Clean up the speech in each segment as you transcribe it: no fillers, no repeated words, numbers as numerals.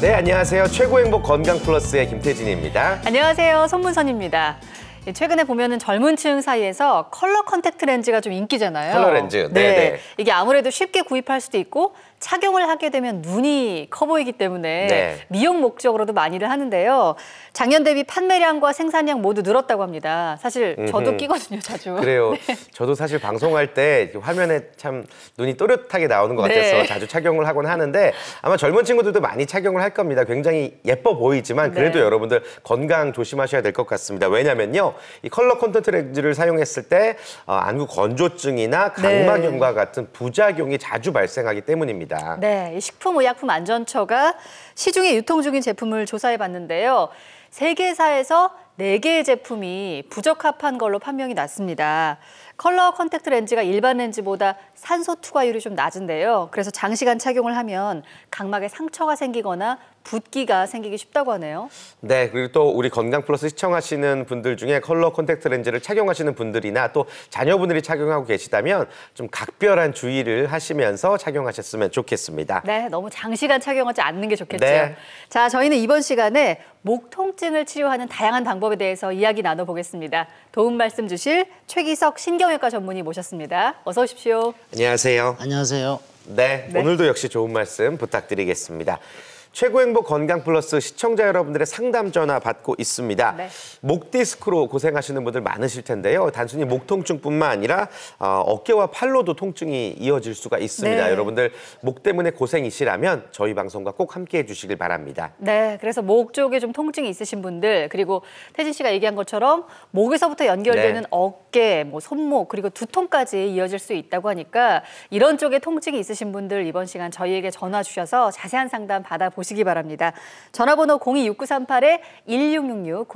네, 안녕하세요. 최고행복 건강플러스의 김태진입니다. 안녕하세요. 손문선입니다. 최근에 보면은 젊은 층 사이에서 컬러 컨택트 렌즈가 좀 인기잖아요. 컬러 렌즈, 네. 이게 아무래도 쉽게 구입할 수도 있고 착용을 하게 되면 눈이 커 보이기 때문에 미용 목적으로도 많이들 하는데요. 작년 대비 판매량과 생산량 모두 늘었다고 합니다. 사실 저도 끼거든요, 자주. 그래요. 네. 저도 사실 방송할 때 화면에 참 눈이 또렷하게 나오는 것 같아서 자주 착용을 하곤 하는데 아마 젊은 친구들도 많이 착용을 할 겁니다. 굉장히 예뻐 보이지만 그래도 여러분들 건강 조심하셔야 될 것 같습니다. 왜냐면요. 이 컬러 콘택트 렌즈를 사용했을 때 안구 건조증이나 각막염과 같은 부작용이 자주 발생하기 때문입니다. 네, 식품의약품안전처가 시중에 유통 중인 제품을 조사해 봤는데요. 세계사에서 4개의 제품이 부적합한 걸로 판명이 났습니다. 컬러 컨택트 렌즈가 일반 렌즈보다 산소 투과율이 좀 낮은데요. 그래서 장시간 착용을 하면 각막에 상처가 생기거나 붓기가 생기기 쉽다고 하네요. 네, 그리고 또 우리 건강플러스 시청하시는 분들 중에 컬러 콘택트 렌즈를 착용하시는 분들이나 또 자녀분들이 착용하고 계시다면 좀 각별한 주의를 하시면서 착용하셨으면 좋겠습니다. 네, 너무 장시간 착용하지 않는 게 좋겠죠. 네. 자, 저희는 이번 시간에 목 통증을 치료하는 다양한 방법에 대해서 이야기 나눠보겠습니다. 도움 말씀 주실 최기석 신경외과 전문의 모셨습니다. 어서 오십시오. 안녕하세요. 안녕하세요. 네, 오늘도 역시 좋은 말씀 부탁드리겠습니다. 최고행복 건강플러스 시청자 여러분들의 상담 전화 받고 있습니다. 목 디스크로 고생하시는 분들 많으실 텐데요. 단순히 목 통증뿐만 아니라 어깨와 팔로도 통증이 이어질 수가 있습니다. 여러분들 목 때문에 고생이시라면 저희 방송과 꼭 함께해 주시길 바랍니다. 네, 그래서 목 쪽에 좀 통증이 있으신 분들 그리고 태진 씨가 얘기한 것처럼 목에서부터 연결되는 어깨, 뭐 손목 그리고 두통까지 이어질 수 있다고 하니까 이런 쪽에 통증이 있으신 분들 이번 시간 저희에게 전화 주셔서 자세한 상담 받아보시기 바랍니다. 전화번호 026938-1666,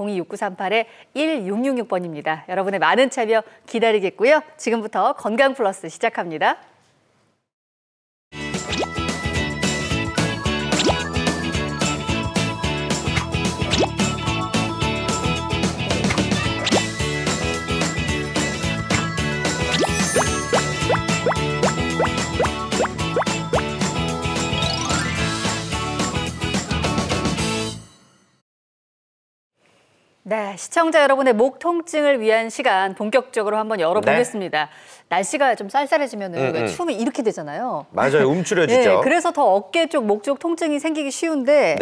026938-1666번입니다. 여러분의 많은 참여 기다리겠고요. 지금부터 건강플러스 시작합니다. 네, 시청자 여러분의 목 통증을 위한 시간 본격적으로 한번 열어보겠습니다. 날씨가 좀 쌀쌀해지면 왜 추우면 이렇게 되잖아요. 맞아요, 움츠려지죠. 네, 그래서 더 어깨 쪽, 목 쪽 통증이 생기기 쉬운데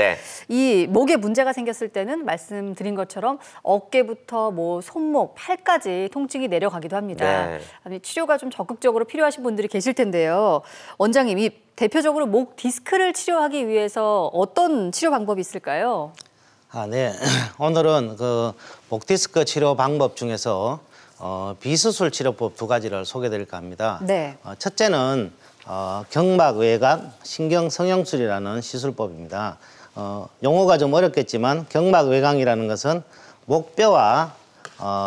이 목에 문제가 생겼을 때는 말씀드린 것처럼 어깨부터 뭐 손목, 팔까지 통증이 내려가기도 합니다. 아니, 치료가 좀 적극적으로 필요하신 분들이 계실 텐데요. 원장님, 이 대표적으로 목 디스크를 치료하기 위해서 어떤 치료 방법이 있을까요? 네. 오늘은 그 목 디스크 치료 방법 중에서 비수술 치료법 2가지를 소개드릴까 합니다. 첫째는 경막 외곽 신경 성형술이라는 시술법입니다. 용어가 좀 어렵겠지만 경막 외곽이라는 것은 목뼈와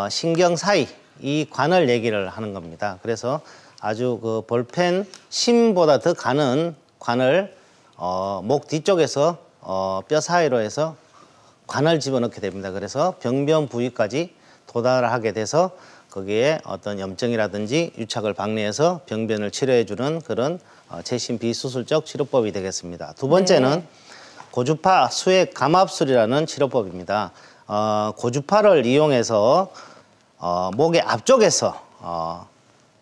신경 사이 이 관을 얘기를 하는 겁니다. 그래서 아주 그 볼펜 심보다 더 가는 관을 목 뒤쪽에서 뼈 사이로 해서 관을 집어넣게 됩니다. 그래서 병변 부위까지 도달하게 돼서 거기에 어떤 염증이라든지 유착을 박리해서 병변을 치료해주는 그런 최신 비수술적 치료법이 되겠습니다. 두 번째는 고주파 수액 감압술이라는 치료법입니다. 고주파를 이용해서 목의 앞쪽에서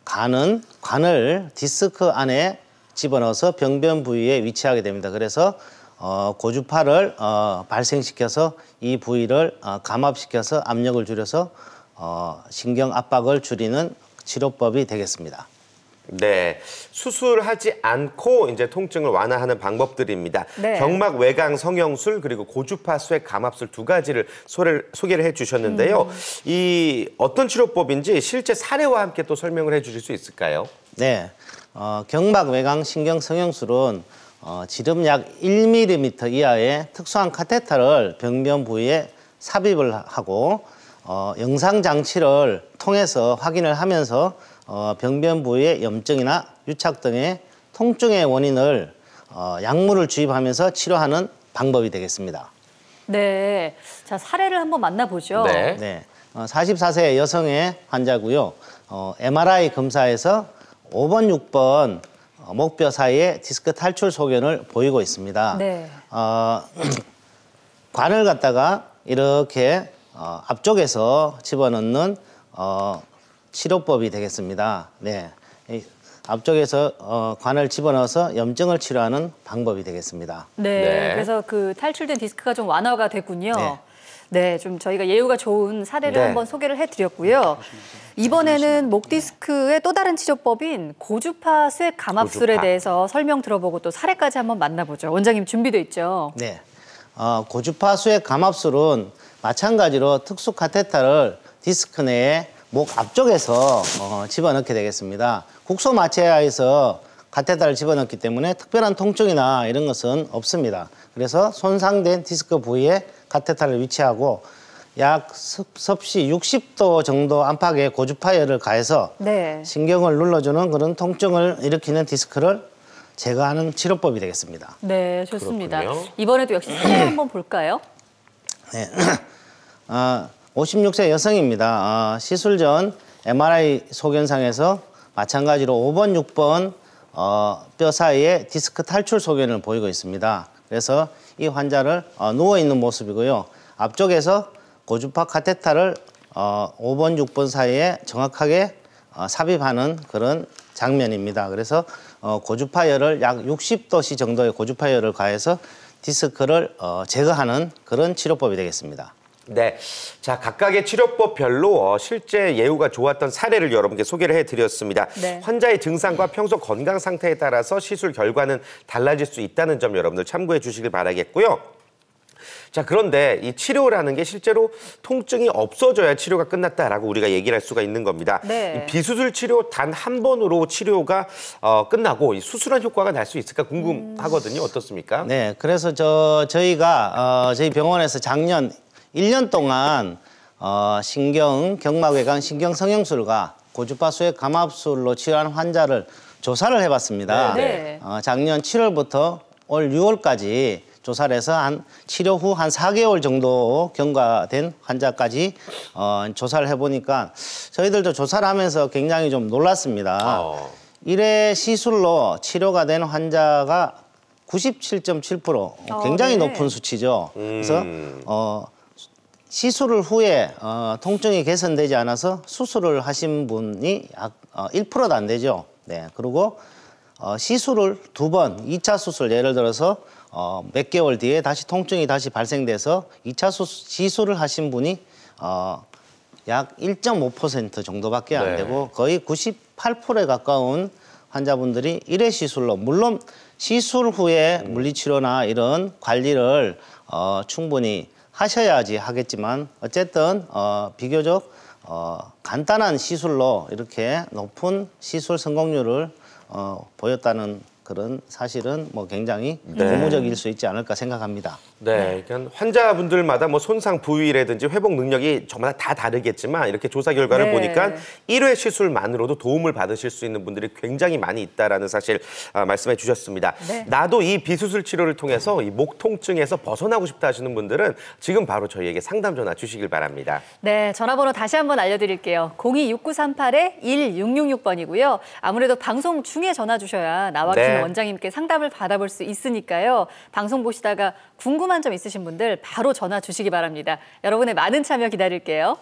관을 디스크 안에 집어넣어서 병변 부위에 위치하게 됩니다. 그래서 고주파를 발생시켜서 이 부위를 감압시켜서 압력을 줄여서 신경 압박을 줄이는 치료법이 되겠습니다. 네, 수술하지 않고 이제 통증을 완화하는 방법들입니다. 경막 외곽 성형술 그리고 고주파 수액 감압술 2가지를 소개를 해주셨는데요. 이 어떤 치료법인지 실제 사례와 함께 또 설명을 해주실 수 있을까요? 네, 경막 외곽 신경 성형술은 지름 약 1mm 이하의 특수한 카테터를 병변 부위에 삽입을 하고 영상 장치를 통해서 확인을 하면서 병변 부위의 염증이나 유착 등의 통증의 원인을 약물을 주입하면서 치료하는 방법이 되겠습니다. 네, 자 사례를 한번 만나보죠. 44세 여성의 환자고요. MRI 검사에서 5번, 6번 목뼈 사이에 디스크 탈출 소견을 보이고 있습니다. 네. 관을 갖다가 이렇게 앞쪽에서 집어넣는 치료법이 되겠습니다. 네. 앞쪽에서 관을 집어넣어서 염증을 치료하는 방법이 되겠습니다. 네. 네. 그래서 그 탈출된 디스크가 좀 완화가 됐군요. 네. 네, 좀 저희가 예후가 좋은 사례를 네. 한번 소개를 해드렸고요. 이번에는 목 디스크의 또 다른 치료법인 고주파 수액 감압술에 고주파. 대해서 설명 들어보고 또 사례까지 한번 만나보죠. 원장님 준비돼 있죠? 네. 고주파 수액 감압술은 마찬가지로 특수 카테터를 디스크 내에 목 앞쪽에서 집어넣게 되겠습니다. 국소 마취하에서 카테터를 집어넣기 때문에 특별한 통증이나 이런 것은 없습니다. 그래서 손상된 디스크 부위에 카테터를 위치하고 약 섭씨 60도 정도 안팎의 고주파열을 가해서 네. 신경을 눌러주는 그런 통증을 일으키는 디스크를 제거하는 치료법이 되겠습니다. 네, 좋습니다. 그렇군요. 이번에도 역시 사례 한번 볼까요? 네. 56세 여성입니다. 시술 전 MRI 소견상에서 마찬가지로 5번, 6번 뼈 사이에 디스크 탈출 소견을 보이고 있습니다. 그래서 이 환자를 누워있는 모습이고요. 앞쪽에서 고주파 카테터를 5번, 6번 사이에 정확하게 삽입하는 그런 장면입니다. 그래서 고주파열을 약 60도씨 정도의 고주파열을 가해서 디스크를 제거하는 그런 치료법이 되겠습니다. 네, 자 각각의 치료법별로 실제 예후가 좋았던 사례를 여러분께 소개를 해드렸습니다. 네. 환자의 증상과 평소 건강 상태에 따라서 시술 결과는 달라질 수 있다는 점 여러분들 참고해 주시길 바라겠고요. 자 그런데 이 치료라는 게 실제로 통증이 없어져야 치료가 끝났다라고 우리가 얘기를 할 수가 있는 겁니다. 네. 이 비수술 치료 단 한 번으로 치료가 끝나고 이 수술한 효과가 날 수 있을까 궁금하거든요. 어떻습니까? 네, 그래서 저희가 저희 병원에서 작년 1년 동안 경막외곽 신경성형술과 고주파 수액 감압술로 치료한 환자를 조사를 해봤습니다. 네. 작년 7월부터 올 6월까지 조사를 해서 치료 후 한 4개월 정도 경과된 환자까지 조사를 해보니까 저희들도 조사를 하면서 굉장히 좀 놀랐습니다. 1회 시술로 치료가 된 환자가 97.7%, 굉장히 네. 높은 수치죠. 그래서 시술 후에 통증이 개선되지 않아서 수술을 하신 분이 약 1%도 안 되죠. 네, 그리고 시술을 2번, 2차 수술 예를 들어서 몇 개월 뒤에 다시 통증이 다시 발생돼서 2차 시술을 하신 분이 약 1.5% 정도밖에 안 네. 되고 거의 98%에 가까운 환자분들이 1회 시술로, 물론 시술 후에 물리치료나 이런 관리를 충분히 하셔야지 하겠지만 어쨌든 비교적 간단한 시술로 이렇게 높은 시술 성공률을 보였다는 그런 사실은 뭐 굉장히 고무적일 수 있지 않을까 생각합니다. 네, 그러니까 환자분들마다 뭐 손상 부위라든지 회복 능력이 저마다 다 다르겠지만 이렇게 조사 결과를 네. 보니까 1회 시술만으로도 도움을 받으실 수 있는 분들이 굉장히 많이 있다라는 사실 말씀해 주셨습니다. 네. 나도 이 비수술 치료를 통해서 이 목 통증에서 벗어나고 싶다 하시는 분들은 지금 바로 저희에게 상담 전화 주시길 바랍니다. 네, 전화번호 다시 한번 알려드릴게요. 02-6938-1666번이고요. 아무래도 방송 중에 전화 주셔야 나와 계신 네. 원장님께 상담을 받아볼 수 있으니까요. 방송 보시다가 궁금한 점 있으신 분들 바로 전화 주시기 바랍니다. 여러분의 많은 참여 기다릴게요.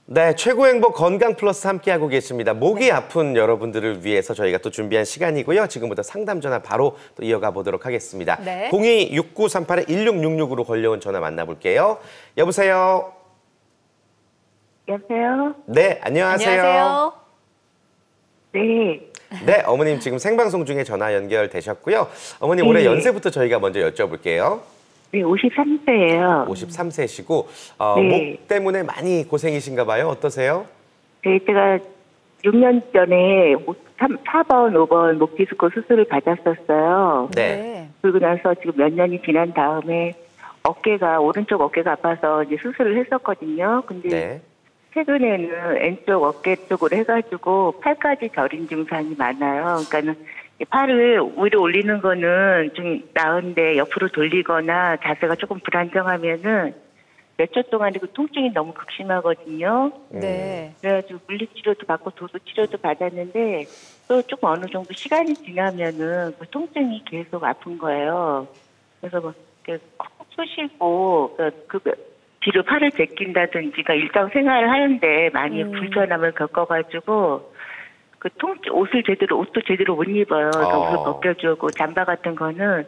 네, 최고 행복 건강 플러스 함께하고 계십니다. 목이 아픈 여러분들을 위해서 저희가 또 준비한 시간이고요. 지금부터 상담 전화 바로 또 이어가 보도록 하겠습니다. 네. 02-6938-1666으로 걸려온 전화 만나볼게요. 여보세요? 여보세요? 네, 안녕하세요. 안녕하세요. 네. 네, 어머님 지금 생방송 중에 전화 연결되셨고요. 어머님 올해 네. 연세부터 저희가 먼저 여쭤볼게요. 네, 53세예요. 53세시고 네. 목 때문에 많이 고생이신가 봐요. 어떠세요? 네, 제가 6년 전에 4번, 5번 목 디스크 수술을 받았었어요. 네. 그러고 나서 지금 몇 년이 지난 다음에 어깨가 오른쪽 어깨가 아파서 이제 수술을 했었거든요. 근데 네. 최근에는 왼쪽 어깨 쪽으로 해가지고 팔까지 저린 증상이 많아요. 그러니까는 팔을 위로 올리는 거는 좀 나은데 옆으로 돌리거나 자세가 조금 불안정하면은 몇 초 동안에 그 통증이 너무 극심하거든요. 네. 그래가지고 물리치료도 받고 도수치료도 받았는데 또 조금 어느 정도 시간이 지나면은 그 통증이 계속 아픈 거예요. 그래서 뭐 콕 쑤시고 그 뒤로 팔을 제낀다든지 그러니까 일상생활을 하는데 많이 불편함을 겪어가지고 그 옷도 제대로 못 입어요. 그러니까 옷을 벗겨주고 잠바 같은 거는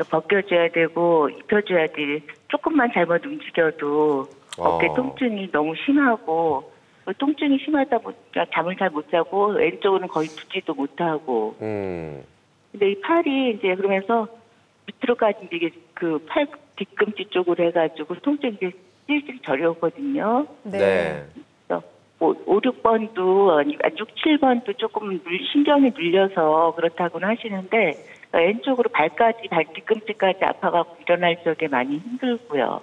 벗겨줘야 되고 입혀줘야 돼. 조금만 잘못 움직여도 어깨 통증이 너무 심하고 그 통증이 심하다 보니까 잠을 잘 못 자고 왼쪽으로는 거의 듣지도 못하고. 근데 이 팔이 이제 그러면서 밑으로까지 이게 그 팔 뒤꿈치 쪽으로 해가지고 통증이 실질 저려오거든요. 네. 5, 6번도, 6, 7번도 조금 신경이 눌려서 그렇다고는 하시는데, 왼쪽으로 발 뒤꿈치까지 아파갖고 일어날 적에 많이 힘들고요.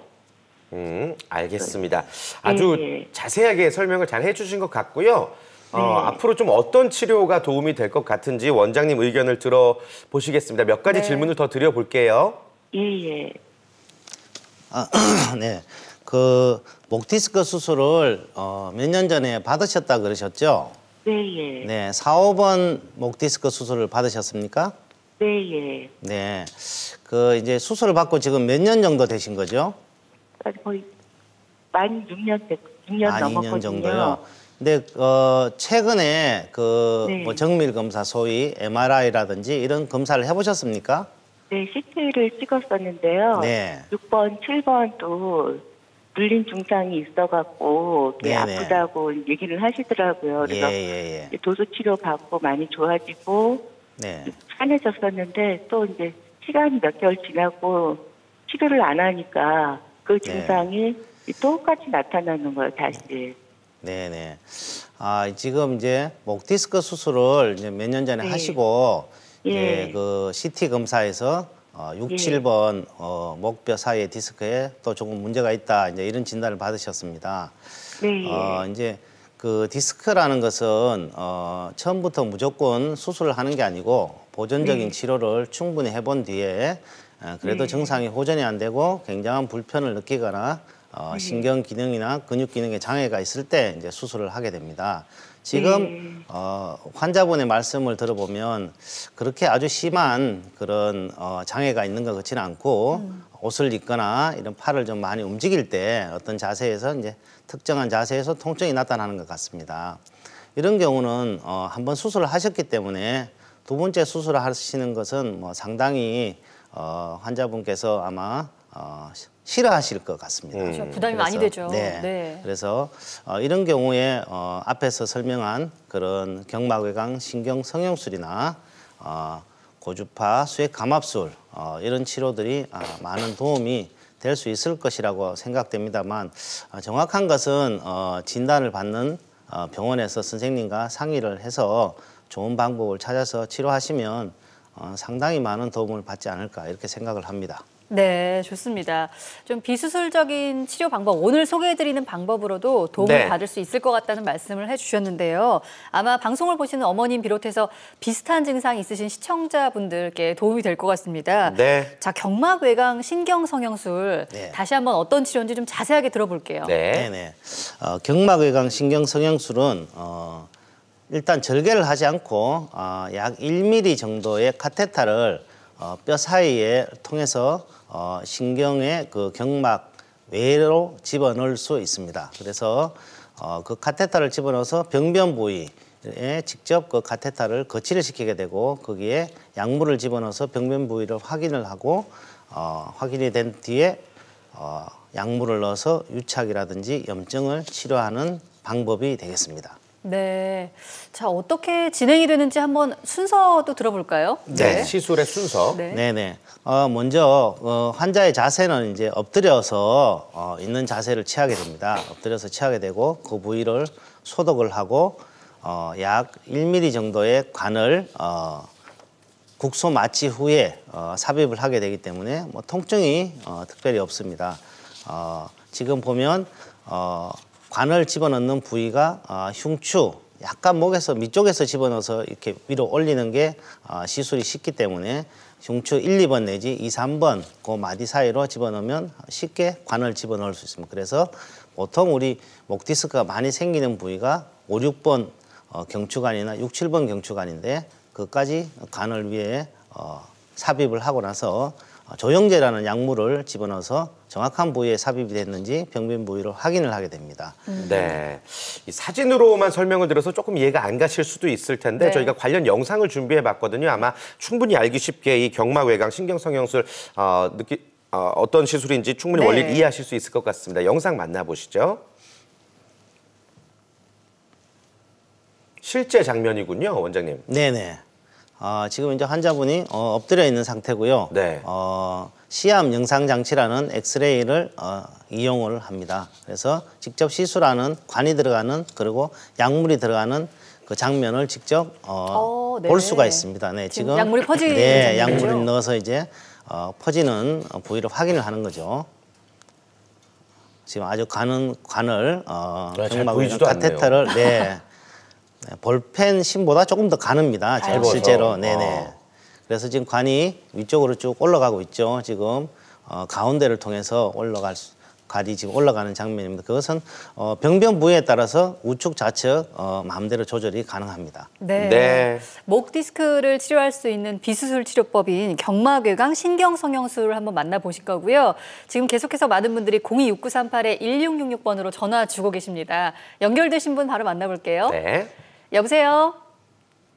알겠습니다. 아주 네. 자세하게 설명을 잘 해주신 것 같고요. 앞으로 좀 어떤 치료가 도움이 될 것 같은지 원장님 의견을 들어보시겠습니다. 몇 가지 네. 질문을 더 드려볼게요. 예. 네. 그 목 디스크 수술을 몇 년 전에 받으셨다 그러셨죠? 네. 네. 4, 5번 목 디스크 수술을 받으셨습니까? 네. 네. 그 이제 수술을 받고 지금 몇 년 정도 되신 거죠? 거의 만 6년 넘었거든요. 2년 정도요. 근데 최근에 그 네. 뭐 정밀 검사 소위 MRI라든지 이런 검사를 해보셨습니까? 네, CT를 찍었었는데요. 네. 6번, 7번도 눌린 증상이 있어갖고 네네. 아프다고 얘기를 하시더라고요. 그래서 예. 도수 치료 받고 많이 좋아지고 네. 편해졌었는데 또 이제 시간이 몇 개월 지나고 치료를 안 하니까 그 증상이 똑같이 나타나는 거예요, 다시. 네네. 지금 이제 목 디스크 수술을 이제 몇 년 전에 네. 하시고 예. 이제 그 CT 검사에서 6, 7번 목뼈 사이의 디스크에 또 조금 문제가 있다 이제 이런 진단을 받으셨습니다. 네. 이제 그 디스크라는 것은 처음부터 무조건 수술을 하는 게 아니고 보존적인 치료를 충분히 해본 뒤에 그래도 증상이 호전이 안 되고 굉장한 불편을 느끼거나 신경 기능이나 근육 기능에 장애가 있을 때 이제 수술을 하게 됩니다. 지금 환자분의 말씀을 들어보면 그렇게 아주 심한 그런 장애가 있는 것 같지는 않고 옷을 입거나 이런 팔을 좀 많이 움직일 때 어떤 자세에서 이제 특정한 자세에서 통증이 나타나는 것 같습니다. 이런 경우는 한번 수술을 하셨기 때문에 두 번째 수술을 하시는 것은 뭐 상당히 환자분께서 아마 싫어하실 것 같습니다. 그렇죠. 부담이 많이 되죠. 네. 그래서 이런 경우에 앞에서 설명한 그런 경막외곽 신경 성형술이나 고주파 수액 감압술 이런 치료들이 많은 도움이 될 수 있을 것이라고 생각됩니다만 정확한 것은 진단을 받는 병원에서 선생님과 상의를 해서 좋은 방법을 찾아서 치료하시면 상당히 많은 도움을 받지 않을까 이렇게 생각을 합니다. 네, 좋습니다. 좀 비수술적인 치료 방법, 오늘 소개해드리는 방법으로도 도움을 받을 수 있을 것 같다는 말씀을 해주셨는데요. 아마 방송을 보시는 어머님 비롯해서 비슷한 증상이 있으신 시청자분들께 도움이 될 것 같습니다. 네. 자, 경막외곽 신경성형술 다시 한번 어떤 치료인지 좀 자세하게 들어볼게요. 네네. 경막외곽 신경성형술은 일단 절개를 하지 않고 약 1mm 정도의 카테터를 뼈 사이에 통해서 신경의 그 경막 외로 집어넣을 수 있습니다. 그래서 그 카테터를 집어넣어서 병변 부위에 직접 그 카테터를 거치를 시키게 되고 거기에 약물을 집어넣어서 병변 부위를 확인을 하고 확인이 된 뒤에 약물을 넣어서 유착이라든지 염증을 치료하는 방법이 되겠습니다. 네. 자, 어떻게 진행이 되는지 한번 순서도 들어볼까요? 네. 시술의 순서. 네네. 먼저 환자의 자세는 이제 엎드려서 있는 자세를 취하게 됩니다. 엎드려서 취하게 되고 그 부위를 소독을 하고 약 1mm 정도의 관을 국소 마취 후에 삽입을 하게 되기 때문에 뭐 통증이 특별히 없습니다. 지금 보면 관을 집어넣는 부위가 흉추, 약간 목에서 밑쪽에서 집어넣어서 이렇게 위로 올리는 게 시술이 쉽기 때문에 흉추 1, 2번 내지 2, 3번 그 마디 사이로 집어넣으면 쉽게 관을 집어넣을 수 있습니다. 그래서 보통 우리 목 디스크가 많이 생기는 부위가 5, 6번 경추관이나 6, 7번 경추관인데 그까지 관을 위해 삽입을 하고 나서 조영제라는 약물을 집어넣어서 정확한 부위에 삽입이 됐는지 병변 부위를 확인을 하게 됩니다. 네, 이 사진으로만 설명을 들어서 조금 이해가 안 가실 수도 있을 텐데 네. 저희가 관련 영상을 준비해봤거든요. 아마 충분히 알기 쉽게 이 경막외곽 신경성형술 어떤 시술인지 충분히 네. 원리를 이해하실 수 있을 것 같습니다. 영상 만나보시죠. 실제 장면이군요, 원장님. 네네. 지금 이제 환자분이 엎드려 있는 상태고요. 네. 시암 영상 장치라는 엑스레이를 이용을 합니다. 그래서 직접 시술하는 관이 들어가는 그리고 약물이 들어가는 그 장면을 직접 네. 볼 수가 있습니다. 네, 지금 약물이 퍼지는 네, 장면이죠? 약물을 넣어서 이제 퍼지는 부위를 확인을 하는 거죠. 지금 아주 관을 잘 경막외곽 보이지도 카테터를 네, 볼펜 심보다 조금 더 가늡니다. 잘 실제로. 네네. 그래서 지금 관이 위쪽으로 쭉 올라가고 있죠. 지금 가운데를 통해서 관이 지금 올라가는 장면입니다. 그것은 병변 부위에 따라서 우측 좌측 마음대로 조절이 가능합니다. 네. 네. 목 디스크를 치료할 수 있는 비수술 치료법인 경막외곽 신경성형술을 한번 만나보실 거고요. 지금 계속해서 많은 분들이 026938-1666번으로 전화 주고 계십니다. 연결되신 분 바로 만나볼게요. 네. 여보세요?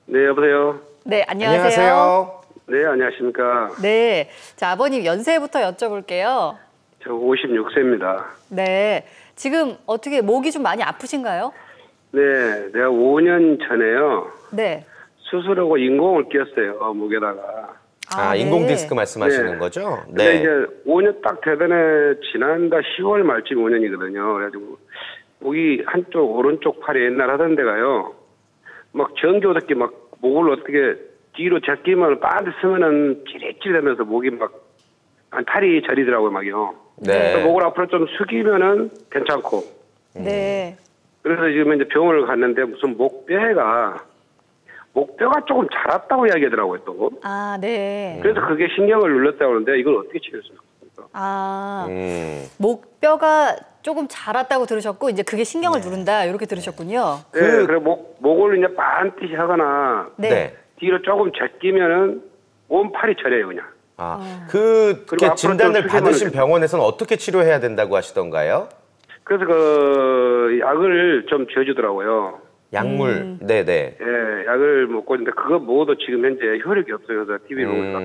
네, 여보세요. 네, 안녕하세요. 안녕하세요. 네, 안녕하십니까. 네. 자, 아버님 연세부터 여쭤볼게요. 저 56세입니다. 네. 지금 어떻게 목이 좀 많이 아프신가요? 네, 내가 5년 전에요. 네. 수술하고 인공을 끼웠어요, 목에다가. 네. 인공 디스크 말씀하시는 네. 거죠? 근데 이제 5년 딱 되더니 지난달 10월 말쯤 5년이거든요. 그래가지고 목이 한쪽, 오른쪽 팔이 옛날 하던 데가요. 막 전기오답게 막 목을 어떻게 뒤로 제끼면 빤듯 쓰면은 찌릿찌릿하면서 목이 막 팔이 저리더라고요, 막요. 네. 그래서 목을 앞으로 좀 숙이면은 괜찮고. 네. 그래서 지금 이제 병원을 갔는데 무슨 목뼈가 조금 자랐다고 이야기하더라고요, 또. 아, 네. 그래서 그게 신경을 눌렀다고 하는데 이걸 어떻게 치료했습니까? 아, 목뼈가 조금 자랐다고 들으셨고 이제 그게 신경을 누른다 이렇게 들으셨군요. 네, 그래 목을 이제 반듯이 하거나 네. 뒤로 조금 제끼면은 온 팔이 저려요, 그냥. 그렇게 앞으로 진단을 좀 받으신 숙이면 병원에서는 어떻게 치료해야 된다고 하시던가요? 그래서 그 약을 좀 지어주더라고요. 약물. 네네. 예, 약을 먹고 있는데 그거 먹어도 지금 현재 효력이 없어요. 그래서 TV로 보니까.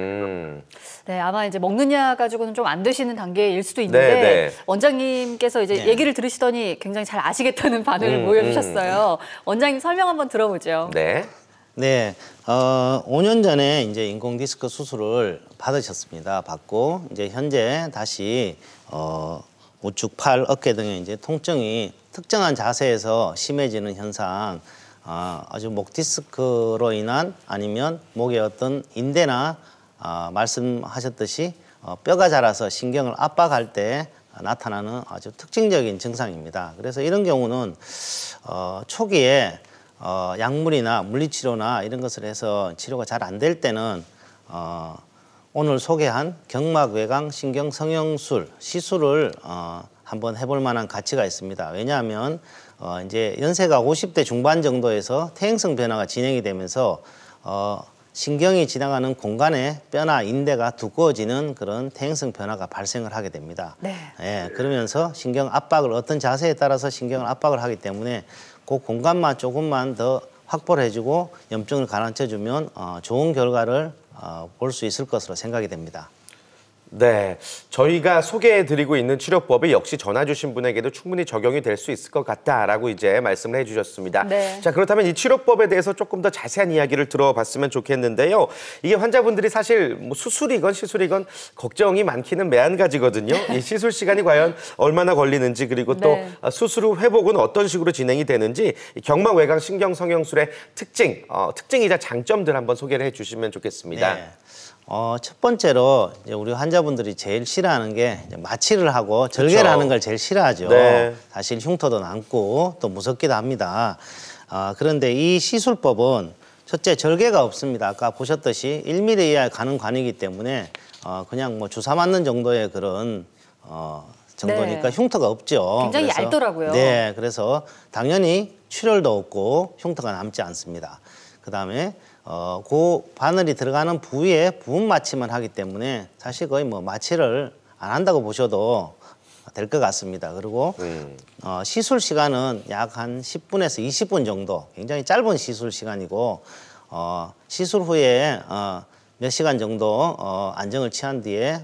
네, 아마 이제 먹는 약 가지고는 좀 안 되시는 단계일 수도 있는데 네, 네. 원장님께서 이제 네. 얘기를 들으시더니 굉장히 잘 아시겠다는 반응을 보여주셨어요. 원장님 설명 한번 들어보죠. 네. 네, 5년 전에 이제 인공 디스크 수술을 받으셨습니다. 받고 이제 현재 다시 우측 팔, 어깨 등의 이제 통증이 특정한 자세에서 심해지는 현상, 아주 목 디스크로 인한 아니면 목의 어떤 인대나 말씀하셨듯이 뼈가 자라서 신경을 압박할 때 나타나는 아주 특징적인 증상입니다. 그래서 이런 경우는 초기에 약물이나 물리치료나 이런 것을 해서 치료가 잘 안 될 때는 오늘 소개한 경막외곽 신경성형술 시술을 한번 해볼 만한 가치가 있습니다. 왜냐하면 이제 연세가 50대 중반 정도에서 퇴행성 변화가 진행이 되면서 신경이 지나가는 공간에 뼈나 인대가 두꺼워지는 그런 퇴행성 변화가 발생을 하게 됩니다. 네. 예, 그러면서 신경 압박을 어떤 자세에 따라서 신경을 압박을 하기 때문에 그 공간만 조금만 더 확보를 해주고 염증을 가라앉혀주면 좋은 결과를 볼 수 있을 것으로 생각이 됩니다. 네, 저희가 소개해드리고 있는 치료법이 역시 전화 주신 분에게도 충분히 적용이 될 수 있을 것 같다라고 이제 말씀을 해주셨습니다. 네. 자, 그렇다면 이 치료법에 대해서 조금 더 자세한 이야기를 들어봤으면 좋겠는데요. 이게 환자분들이 사실 뭐 수술이건 시술이건 걱정이 많기는 매한가지거든요. 이 시술 시간이 과연 얼마나 걸리는지 그리고 또 네. 수술 후 회복은 어떤 식으로 진행이 되는지 경막 외곽 신경 성형술의 특징이자 장점들 한번 소개를 해주시면 좋겠습니다. 네. 첫 번째로 이제 우리 환자분들이 제일 싫어하는 게 이제 마취를 하고 절개를 그쵸. 하는 걸 제일 싫어하죠. 네. 사실 흉터도 남고 또 무섭기도 합니다. 그런데 이 시술법은 첫째 절개가 없습니다. 아까 보셨듯이 1mm 이하에 가는 관이기 때문에 그냥 뭐 주사 맞는 정도의 그런 정도니까 네. 흉터가 없죠. 굉장히 얇더라고요. 네, 그래서 당연히 출혈도 없고 흉터가 남지 않습니다. 그다음에 그 바늘이 들어가는 부위에 부분 마취만 하기 때문에 사실 거의 뭐 마취를 안 한다고 보셔도 될 것 같습니다. 그리고 시술 시간은 약 한 10분에서 20분 정도, 굉장히 짧은 시술 시간이고 시술 후에 몇 시간 정도 안정을 취한 뒤에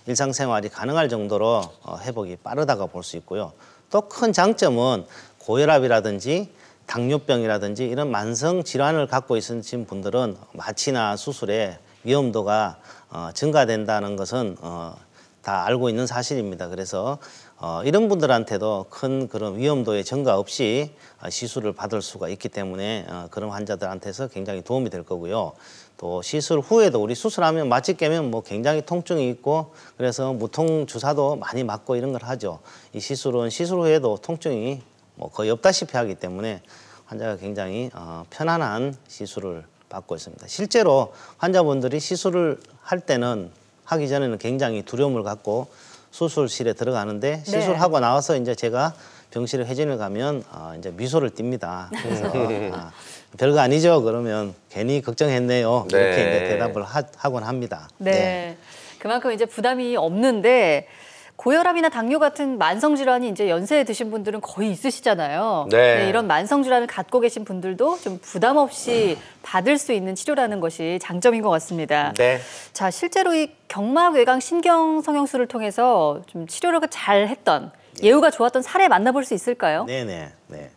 일상생활이 가능할 정도로 회복이 빠르다고 볼 수 있고요. 또 큰 장점은 고혈압이라든지 당뇨병이라든지 이런 만성 질환을 갖고 있으신 분들은 마취나 수술의 위험도가 증가된다는 것은 다 알고 있는 사실입니다. 그래서 이런 분들한테도 큰 그런 위험도의 증가 없이 시술을 받을 수가 있기 때문에 그런 환자들한테서 굉장히 도움이 될 거고요. 또 시술 후에도 우리 수술하면 마취 깨면 뭐 굉장히 통증이 있고 그래서 무통 주사도 많이 맞고 이런 걸 하죠. 이 시술은 시술 후에도 통증이 뭐 거의 없다시피 하기 때문에 환자가 굉장히 편안한 시술을 받고 있습니다. 실제로 환자분들이 시술을 할 때는 하기 전에는 굉장히 두려움을 갖고 수술실에 들어가는데 시술하고 나와서 이제 제가 병실에 회진을 가면 이제 미소를 띱니다. 그래서 별거 아니죠. 그러면 괜히 걱정했네요. 네. 이렇게 이제 대답을 하곤 합니다. 네. 그만큼 이제 부담이 없는데 고혈압이나 당뇨 같은 만성 질환이 이제 연세에 드신 분들은 거의 있으시잖아요. 네. 이런 만성 질환을 갖고 계신 분들도 좀 부담 없이 받을 수 있는 치료라는 것이 장점인 것 같습니다. 네. 자, 실제로 이 경막 외곽 신경 성형술을 통해서 좀 치료를 잘 했던 예후가 좋았던 사례 만나볼 수 있을까요? 네네. 네.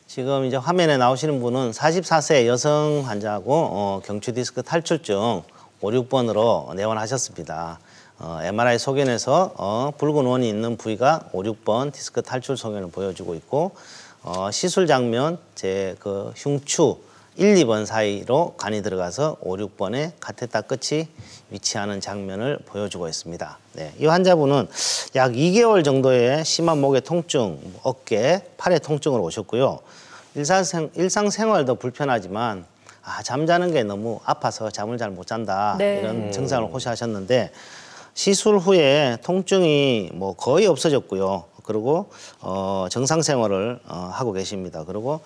지금 이제 화면에 나오시는 분은 44세 여성 환자하고 경추 디스크 탈출증 5, 6번으로 내원하셨습니다. MRI 소견에서 붉은 원이 있는 부위가 5, 6번 디스크 탈출 소견을 보여주고 있고 시술 장면 제 그 흉추 1, 2번 사이로 간이 들어가서 5, 6번의 카테터 끝이 위치하는 장면을 보여주고 있습니다. 네, 이 환자분은 약 2개월 정도의 심한 목의 통증, 어깨, 팔의 통증으로 오셨고요. 일상생활도 불편하지만 잠자는 게 너무 아파서 잠을 잘 못 잔다 네. 이런 증상을 호소하셨는데 시술 후에 통증이 뭐 거의 없어졌고요. 그리고 정상 생활을 하고 계십니다. 그리고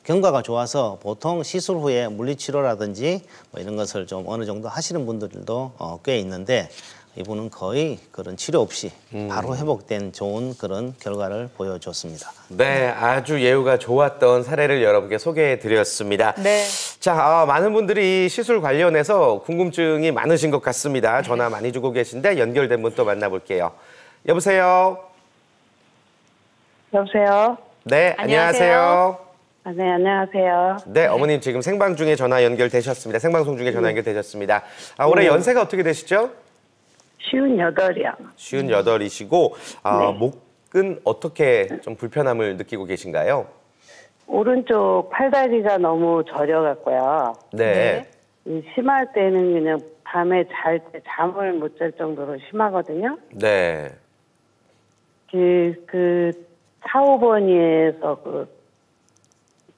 경과가 좋아서 보통 시술 후에 물리치료라든지 뭐 이런 것을 좀 어느 정도 하시는 분들도 꽤 있는데 이분은 거의 그런 치료 없이 바로 회복된 좋은 그런 결과를 보여줬습니다. 네, 아주 예후가 좋았던 사례를 여러분께 소개해드렸습니다. 네. 자, 많은 분들이 시술 관련해서 궁금증이 많으신 것 같습니다. 전화 많이 주고 계신데 연결된 분 또 만나볼게요. 여보세요? 여보세요? 네, 안녕하세요. 안녕하세요. 네, 안녕하세요. 네, 어머님 지금 생방 중에 전화 연결되셨습니다. 생방송 중에 전화 연결되셨습니다. 올해 연세가 어떻게 되시죠? 58이요. 58이시고 목은 어떻게 좀 불편함을 느끼고 계신가요? 오른쪽 팔다리가 너무 저려갖고요. 네. 심할 때는 그냥 밤에 잘 때 잠을 못 잘 정도로 심하거든요. 네. 그 4, 5번이에서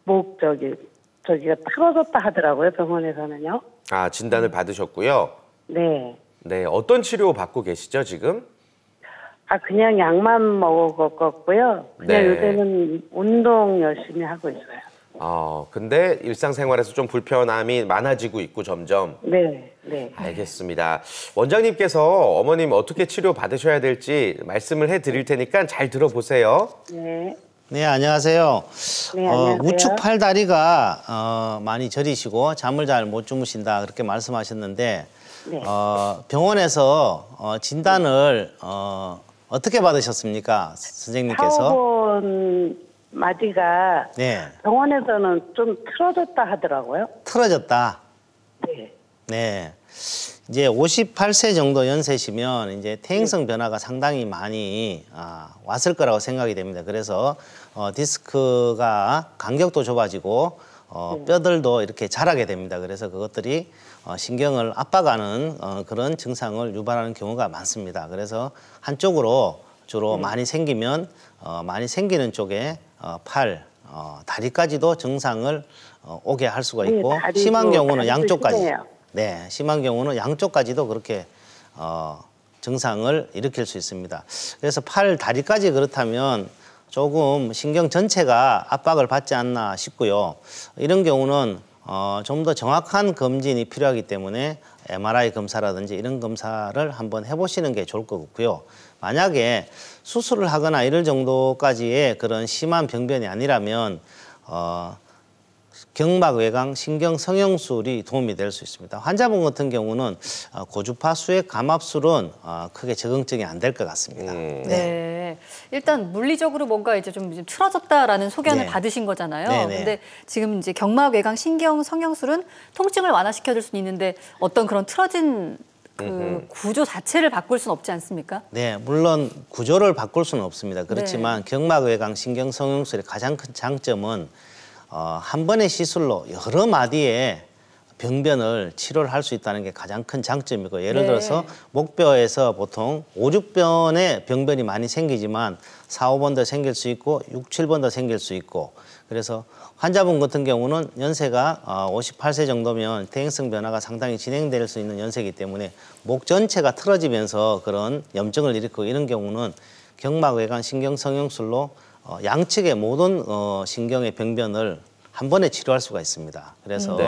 목 저기가 틀어졌다 하더라고요, 병원에서는요. 진단을 받으셨고요. 네. 네, 어떤 치료 받고 계시죠, 지금? 그냥 약만 먹었고요. 그냥 네. 요새는 운동 열심히 하고 있어요. 근데 일상생활에서 좀 불편함이 많아지고 있고 점점. 네, 네. 알겠습니다. 원장님께서 어머님 어떻게 치료 받으셔야 될지 말씀을 해드릴 테니까 잘 들어보세요. 네. 네, 안녕하세요. 네, 안녕하세요. 우측 팔다리가 많이 저리시고 잠을 잘 못 주무신다 그렇게 말씀하셨는데 네. 병원에서 진단을 어떻게 받으셨습니까, 선생님께서? 사오본 마디가 네, 병원에서는 좀 틀어졌다 하더라고요. 틀어졌다. 네. 네. 이제 58세 정도 연세시면 이제 퇴행성 변화가 상당히 많이 왔을 거라고 생각이 됩니다. 그래서 디스크가 간격도 좁아지고 뼈들도 이렇게 자라게 됩니다. 그래서 그것들이 신경을 압박하는 그런 증상을 유발하는 경우가 많습니다. 그래서 한쪽으로 주로 많이 생기면 많이 생기는 쪽에 팔, 다리까지도 증상을 오게 할 수가 있고, 네, 다리도, 심한 경우는 다리도 양쪽까지. 심해요. 네, 심한 경우는 양쪽까지도 그렇게 증상을 일으킬 수 있습니다. 그래서 팔, 다리까지 그렇다면 조금 신경 전체가 압박을 받지 않나 싶고요. 이런 경우는 좀 더 정확한 검진이 필요하기 때문에 MRI 검사라든지 이런 검사를 한번 해보시는 게 좋을 것 같고요. 만약에 수술을 하거나 이럴 정도까지의 그런 심한 병변이 아니라면 경막외곽 신경성형술이 도움이 될 수 있습니다. 환자분 같은 경우는 고주파 수액 감압술은 크게 적응증이 안 될 것 같습니다. 네. 일단 물리적으로 뭔가 이제 좀 틀어졌다라는 소견을 네. 받으신 거잖아요. 네네. 근데 지금 이제 경막외곽 신경성형술은 통증을 완화시켜줄 수는 있는데 어떤 그런 틀어진 그 구조 자체를 바꿀 수는 없지 않습니까? 네, 물론 구조를 바꿀 수는 없습니다. 그렇지만 경막외곽 신경성형술의 가장 큰 장점은 한 번의 시술로 여러 마디의 병변을 치료를 할 수 있다는 게 가장 큰 장점이고, 예를 들어서 목뼈에서 보통 5, 6번의 병변이 많이 생기지만 4, 5번 더 생길 수 있고 6, 7번 더 생길 수 있고, 그래서 환자분 같은 경우는 연세가 58세 정도면 퇴행성 변화가 상당히 진행될 수 있는 연세이기 때문에 목 전체가 틀어지면서 그런 염증을 일으키고, 이런 경우는 경막외곽 신경성형술로 양측의 모든 신경의 병변을 한 번에 치료할 수가 있습니다. 그래서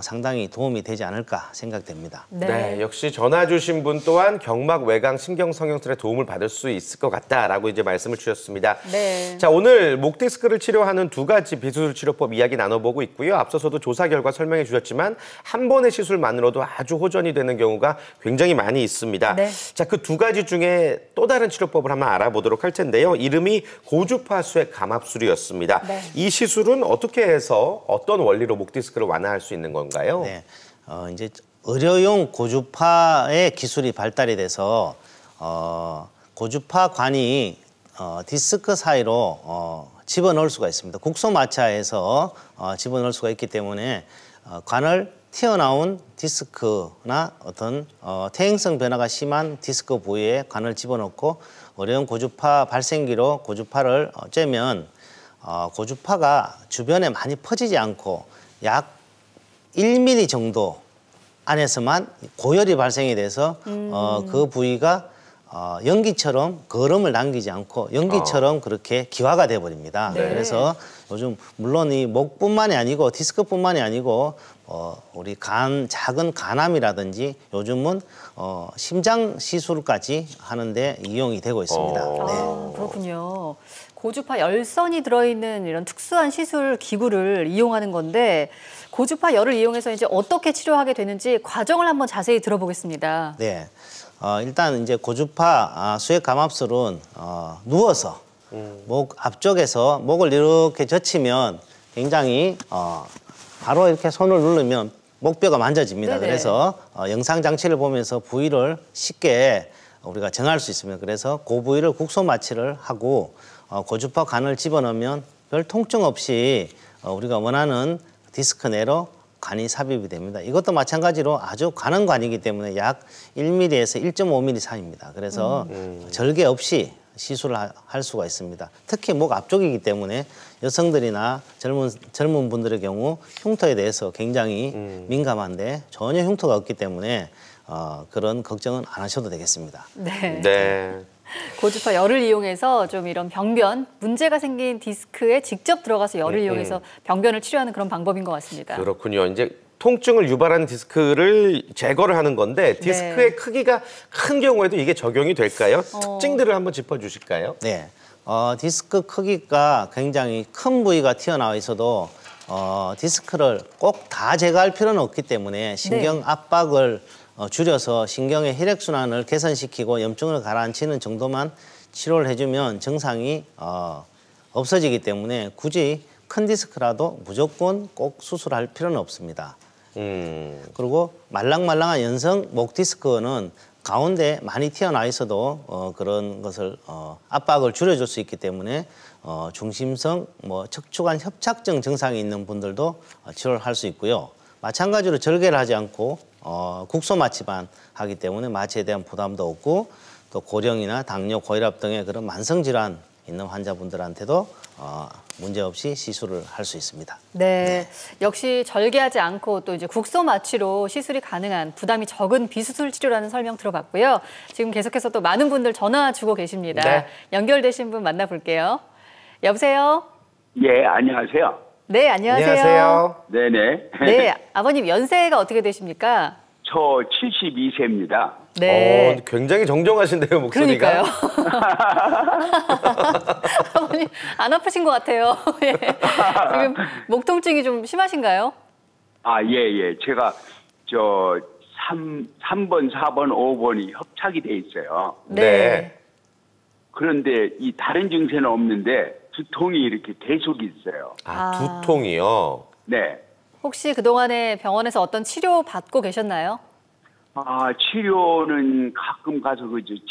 상당히 도움이 되지 않을까 생각됩니다. 네, 역시 전화 주신 분 또한 경막외곽 신경성형술에 도움을 받을 수 있을 것 같다라고 이제 말씀을 주셨습니다. 네. 자, 오늘 목 디스크를 치료하는 두 가지 비수술 치료법 이야기 나눠보고 있고요. 앞서서도 조사 결과 설명해 주셨지만 한 번의 시술만으로도 아주 호전이 되는 경우가 굉장히 많이 있습니다. 네. 자, 그 두 가지 중에 또 다른 치료법을 한번 알아보도록 할 텐데요. 이름이 고주파 수액 감압술이었습니다. 네. 이 시술은 어떻게 해서 어떤 원리로 목 디스크를 완화할 수 있는 건가요? 네, 이제 의료용 고주파의 기술이 발달이 돼서 고주파관이 디스크 사이로 집어넣을 수가 있습니다. 국소마취해서 집어넣을 수가 있기 때문에 관을 튀어나온 디스크나 어떤 퇴행성 변화가 심한 디스크 부위에 관을 집어넣고 의료용 고주파 발생기로 고주파를 쬐면 고주파가 주변에 많이 퍼지지 않고 약 1mm 정도 안에서만 고열이 발생이 돼서 그 부위가 연기처럼 거름을 남기지 않고 연기처럼 그렇게 기화가 돼버립니다. 네. 그래서 요즘 물론 이 목뿐만이 아니고 디스크뿐만이 아니고 우리 작은 간암이라든지 요즘은 심장 시술까지 하는데 이용이 되고 있습니다. 아, 그렇군요. 고주파 열선이 들어있는 이런 특수한 시술 기구를 이용하는 건데 고주파 열을 이용해서 이제 어떻게 치료하게 되는지 과정을 한번 자세히 들어보겠습니다. 네, 일단 이제 고주파 수액 감압술은 누워서 목 앞쪽에서 목을 이렇게 젖히면 굉장히 바로 이렇게 손을 누르면 목뼈가 만져집니다. 네네. 그래서 영상 장치를 보면서 부위를 쉽게 우리가 정할 수 있습니다. 그래서 그 부위를 국소 마취를 하고 고주파 관을 집어넣으면 별 통증 없이 우리가 원하는 디스크 내로 관이 삽입이 됩니다. 이것도 마찬가지로 아주 가는 관이기 때문에 약 1mm에서 1.5mm 사이입니다. 그래서 절개 없이 시술을 할 수가 있습니다. 특히 목 앞쪽이기 때문에 여성들이나 젊은 분들의 경우 흉터에 대해서 굉장히 민감한데 전혀 흉터가 없기 때문에 그런 걱정은 안 하셔도 되겠습니다. 네. 네. 고주파 열을 이용해서 좀 이런 병변, 문제가 생긴 디스크에 직접 들어가서 열을 이용해서 병변을 치료하는 그런 방법인 것 같습니다. 그렇군요. 이제 통증을 유발하는 디스크를 제거를 하는 건데 디스크의 크기가 큰 경우에도 이게 적용이 될까요? 특징들을 한번 짚어주실까요? 네, 디스크 크기가 굉장히 큰 부위가 튀어나와 있어도 디스크를 꼭 다 제거할 필요는 없기 때문에 신경 압박을 줄여서 신경의 혈액순환을 개선시키고 염증을 가라앉히는 정도만 치료를 해주면 증상이 없어지기 때문에 굳이 큰 디스크라도 무조건 꼭 수술할 필요는 없습니다. 그리고 말랑말랑한 연성 목 디스크는 가운데 많이 튀어나와 있어도 그런 것을 압박을 줄여줄 수 있기 때문에 중심성, 척추관 협착증 증상이 있는 분들도 치료를 할 수 있고요. 마찬가지로 절개를 하지 않고 국소 마취만 하기 때문에 마취에 대한 부담도 없고 또 고령이나 당뇨, 고혈압 등의 그런 만성 질환 있는 환자분들한테도 문제없이 시술을 할 수 있습니다. 네, 역시 절개하지 않고 또 이제 국소 마취로 시술이 가능한 부담이 적은 비수술 치료라는 설명 들어봤고요. 지금 계속해서 또 많은 분들 전화 주고 계십니다. 네. 연결되신 분 만나볼게요. 여보세요? 예, 안녕하세요. 네, 안녕하세요. 안녕하세요. 네네. 네, 아버님 연세가 어떻게 되십니까? 저 72세입니다. 네. 굉장히 정정하신데요, 목소리가. 그러니까요. 아버님 안 아프신 것 같아요. 예. 지금 목 통증이 좀 심하신가요? 아, 예. 제가 3번, 4번, 5번이 협착이 돼 있어요. 네. 그런데 이 다른 증세는 없는데 두통이 이렇게 계속 있어요. 두통이요? 네. 혹시 그동안에 병원에서 어떤 치료 받고 계셨나요? 치료는 가끔 가서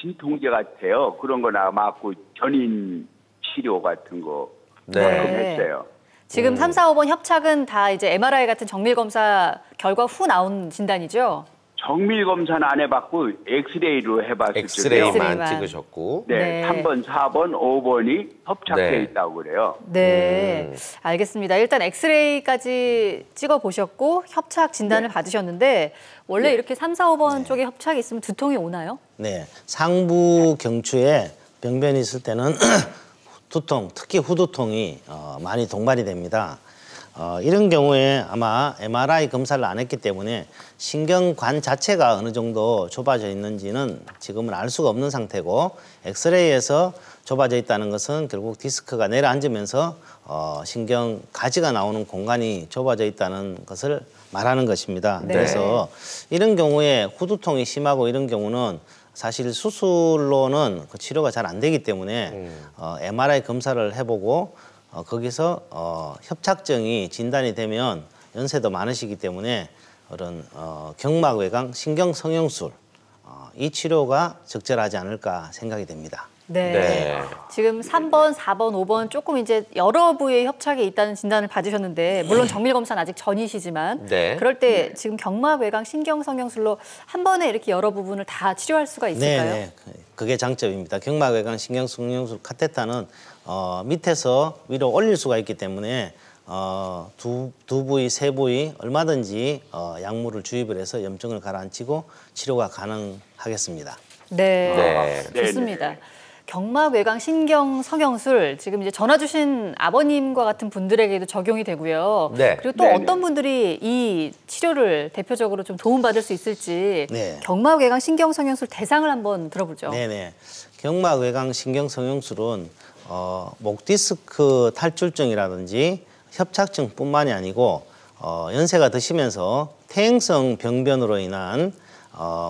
진통제 같아요. 그런 거나 맞고 견인 치료 같은 거 네. 가끔 했어요. 지금 3, 4, 5번 협착은 다 이제 MRI 같은 정밀 검사 결과 후 나온 진단이죠? 정밀 검사는 안 해봤고 엑스레이로 해봤을 엑스레이만 엑스레이만. 찍으셨고. 네, 네. 3번, 4번, 5번이 협착돼 네. 있다고 그래요. 네, 알겠습니다. 일단 엑스레이까지 찍어보셨고 협착 진단을 받으셨는데 원래 이렇게 3, 4, 5번 쪽에 협착이 있으면 두통이 오나요? 네, 상부 경추에 병변이 있을 때는 두통, 특히 후두통이 많이 동반이 됩니다. 이런 경우에 아마 MRI 검사를 안 했기 때문에 신경관 자체가 어느 정도 좁아져 있는지는 지금은 알 수가 없는 상태고 엑스레이에서 좁아져 있다는 것은 결국 디스크가 내려앉으면서 신경 가지가 나오는 공간이 좁아져 있다는 것을 말하는 것입니다. 네. 그래서 이런 경우에 후두통이 심하고 이런 경우는 사실 수술로는 그 치료가 잘 안 되기 때문에 MRI 검사를 해보고 거기서 협착증이 진단이 되면 연세도 많으시기 때문에 그런 경막외곽 신경성형술 이 치료가 적절하지 않을까 생각이 됩니다. 네. 네. 지금 3번, 4번, 5번 조금 이제 여러 부위에 협착이 있다는 진단을 받으셨는데 물론 정밀 검사는 아직 전이시지만 네. 그럴 때 지금 경막외곽 신경성형술로 한 번에 이렇게 여러 부분을 다 치료할 수가 있을까요? 네, 그게 장점입니다. 경막외곽 신경성형술 카테타는 밑에서 위로 올릴 수가 있기 때문에 두 부위, 세 부위 얼마든지 약물을 주입을 해서 염증을 가라앉히고 치료가 가능하겠습니다. 네, 네. 좋습니다. 경막외곽 신경성형술 지금 이제 전화 주신 아버님과 같은 분들에게도 적용이 되고요. 네. 그리고 또 네네. 어떤 분들이 이 치료를 대표적으로 좀 도움받을 수 있을지 네. 경막외곽 신경성형술 대상을 한번 들어보죠. 네네. 경막외곽 신경성형술은 목 디스크 탈출증이라든지 협착증뿐만이 아니고 연세가 드시면서 퇴행성 병변으로 인한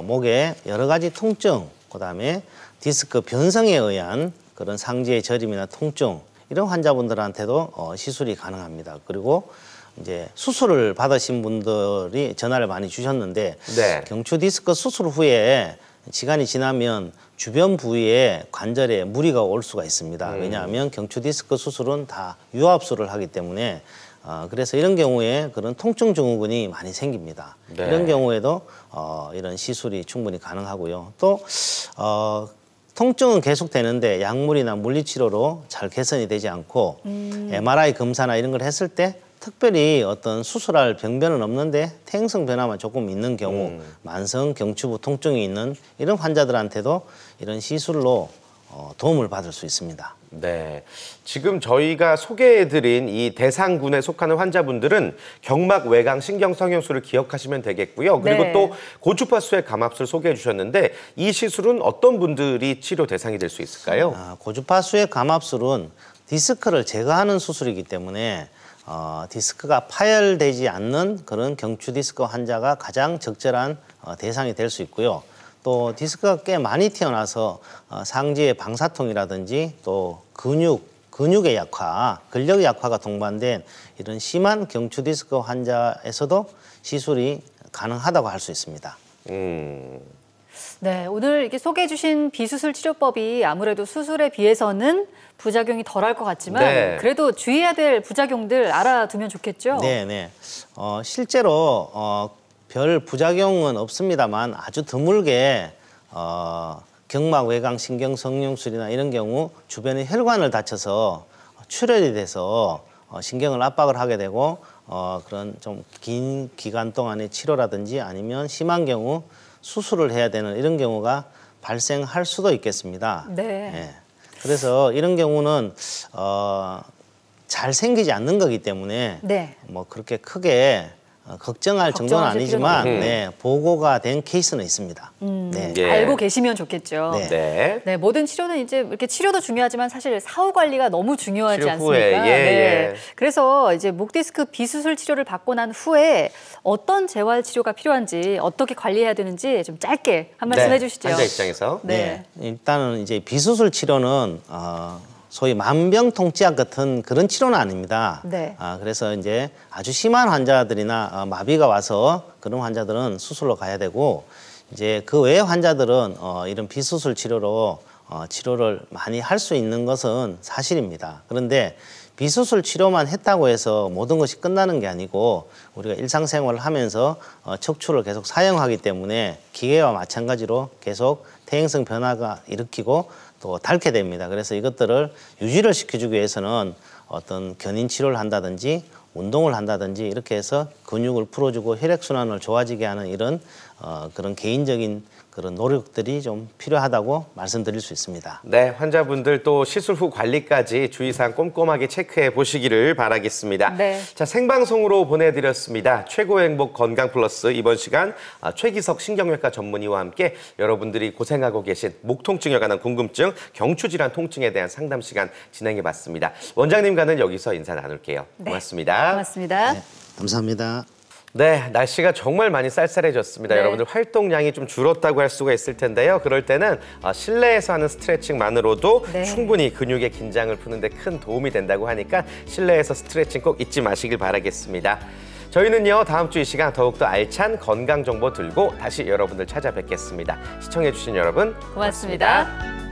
목의 여러 가지 통증, 그다음에 디스크 변성에 의한 그런 상지의 저림이나 통증 이런 환자분들한테도 시술이 가능합니다. 그리고 이제 수술을 받으신 분들이 전화를 많이 주셨는데 네. 경추 디스크 수술 후에 시간이 지나면 주변 부위에 관절에 무리가 올 수가 있습니다. 왜냐하면 경추 디스크 수술은 다 유압수를 하기 때문에 그래서 이런 경우에 그런 통증 증후군이 많이 생깁니다. 네. 이런 경우에도 이런 시술이 충분히 가능하고요. 또 통증은 계속되는데 약물이나 물리치료로 잘 개선이 되지 않고 MRI 검사나 이런 걸 했을 때 특별히 어떤 수술할 병변은 없는데 퇴행성 변화만 조금 있는 경우 만성 경추부 통증이 있는 이런 환자들한테도 이런 시술로 도움을 받을 수 있습니다. 네. 지금 저희가 소개해드린 이 대상군에 속하는 환자분들은 경막외곽 신경성형술을 기억하시면 되겠고요. 그리고 네. 또 고주파수의 감압술 소개해 주셨는데 이 시술은 어떤 분들이 치료 대상이 될 수 있을까요? 고주파수의 감압술은 디스크를 제거하는 수술이기 때문에 디스크가 파열되지 않는 그런 경추 디스크 환자가 가장 적절한 대상이 될 수 있고요. 또 디스크가 꽤 많이 튀어나와서 상지의 방사통이라든지 또 근육의 약화, 근력 약화가 동반된 이런 심한 경추 디스크 환자에서도 시술이 가능하다고 할 수 있습니다. 네, 오늘 이렇게 소개해 주신 비수술 치료법이 아무래도 수술에 비해서는 부작용이 덜할 것 같지만 네. 그래도 주의해야 될 부작용들 알아두면 좋겠죠? 네. 실제로 별 부작용은 없습니다만 아주 드물게 경막 외곽 신경 성룡술이나 이런 경우 주변의 혈관을 다쳐서 출혈이 돼서 신경을 압박을 하게 되고 그런 좀 긴 기간 동안의 치료라든지 아니면 심한 경우 수술을 해야 되는 이런 경우가 발생할 수도 있겠습니다. 네. 예. 그래서 이런 경우는 잘 생기지 않는 거기 때문에 네. 뭐 그렇게 크게 걱정할 정도는 아니지만 보고가 된 케이스는 있습니다. 네. 예. 알고 계시면 좋겠죠. 네. 네. 네, 모든 치료는 이제 이렇게 치료도 중요하지만 사실 사후 관리가 너무 중요하지 치료 않습니까? 후에, 예. 그래서 이제 목 디스크 비수술 치료를 받고 난 후에 어떤 재활 치료가 필요한지 어떻게 관리해야 되는지 좀 짧게 한 말씀 해주시죠. 환자 입장에서. 네. 일단은 이제 비수술 치료는 소위 만병통치약 같은 그런 치료는 아닙니다. 네. 그래서 이제 아주 심한 환자들이나 마비가 와서 그런 환자들은 수술로 가야 되고 이제 그 외의 환자들은 이런 비수술 치료로 치료를 많이 할 수 있는 것은 사실입니다. 그런데 비수술 치료만 했다고 해서 모든 것이 끝나는 게 아니고 우리가 일상생활을 하면서 척추를 계속 사용하기 때문에 기계와 마찬가지로 계속 퇴행성 변화가 일으키고 또 닳게 됩니다. 그래서 이것들을 유지를 시켜주기 위해서는 어떤 견인 치료를 한다든지 운동을 한다든지 이렇게 해서 근육을 풀어주고 혈액순환을 좋아지게 하는 이런 그런 개인적인 그런 노력들이 좀 필요하다고 말씀드릴 수 있습니다. 네, 환자분들 또 시술 후 관리까지 주의사항 꼼꼼하게 체크해 보시기를 바라겠습니다. 네. 자, 생방송으로 보내드렸습니다. 최고의 행복 건강 플러스 이번 시간 최기석 신경외과 전문의와 함께 여러분들이 고생하고 계신 목 통증에 관한 궁금증, 경추 질환 통증에 대한 상담 시간 진행해 봤습니다. 원장님과는 여기서 인사 나눌게요. 고맙습니다. 고맙습니다. 네, 감사합니다. 네, 날씨가 정말 많이 쌀쌀해졌습니다. 네. 여러분들 활동량이 좀 줄었다고 할 수가 있을 텐데요. 그럴 때는 실내에서 하는 스트레칭만으로도 네. 충분히 근육의 긴장을 푸는 데 큰 도움이 된다고 하니까 실내에서 스트레칭 꼭 잊지 마시길 바라겠습니다. 저희는요, 다음 주 이 시간 더욱더 알찬 건강 정보 들고 다시 여러분들 찾아뵙겠습니다. 시청해주신 여러분 고맙습니다.